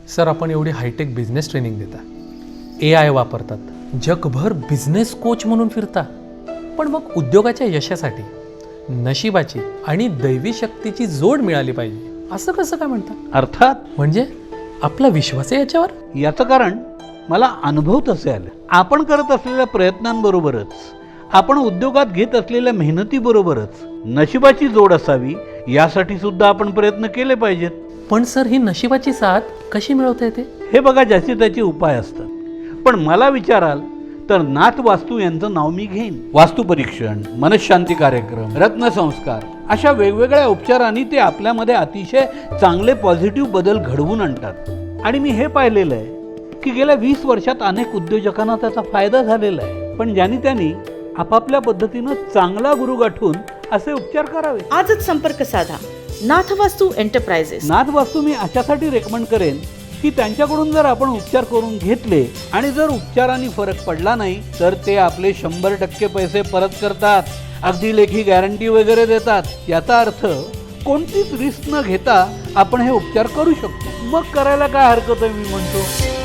Sir, आपण एवढी hi tech business training देता, AI वापरतात, जगभर बिझनेस कोच म्हणून फिरता, पण मग उद्योगाच्या यशासाठी नशिबाची आणि दैवी शक्तीची जोड मिळाली पाहिजे असं कसं काय म्हणता? अर्थात म्हणजे आपला विश्वास आहे याच्यावर? याचं कारण मला अनुभव तसे आले. आपण करत असलेल्या प्रयत्नांबरोबरच, आपण उद्योगात घेत असलेल्या मेहनतीबरोबरच नशिबाची जोड असावी यासाठी सुद्धा आपण प्रयत्न केले पाहिजेत. पण सर, ही नशिबाची साथ कशी मिळवता येते? हे बघा, ज्याचे त्याचे उपाय असतात. पण मला विचाराल तर नाथ वास्तू यांचं नाव मी घेईन. वास्तुपरीक्षण, मनशांती कार्यक्रम, रत्नसंस्कार अशा वेगवेगळ्या उपचारांनी ते आपल्यामध्ये अतिशय चांगले पॉझिटिव्ह बदल घडवून आणतात. आणि मी हे पाहिलेलं आहे की गेल्या 20 वर्षात अनेक उद्योजकांना त्याचा फायदा झालेला आहे. पण ज्यांनी त्यांनी आपापल्या पद्धतीनं चांगला गुरु गाठून असे उपचार करावे. आजच संपर्क साधा. नाथवास्तू एंटरप्राइजेस. नाथ वास्तू मी अशासाठी रेकमेंड करेन की त्यांच्याकडून जर आपण उपचार करून घेतले आणि जर उपचारांनी फरक पडला नाही तर ते आपले 100% पैसे परत करतात. अगदी लेखी गॅरंटी वगैरे देतात. याचा अर्थ कोणतीच रिस्क न घेता आपण हे उपचार करू शकतो. मग करायला काय हरकत आहे, मी म्हणतो.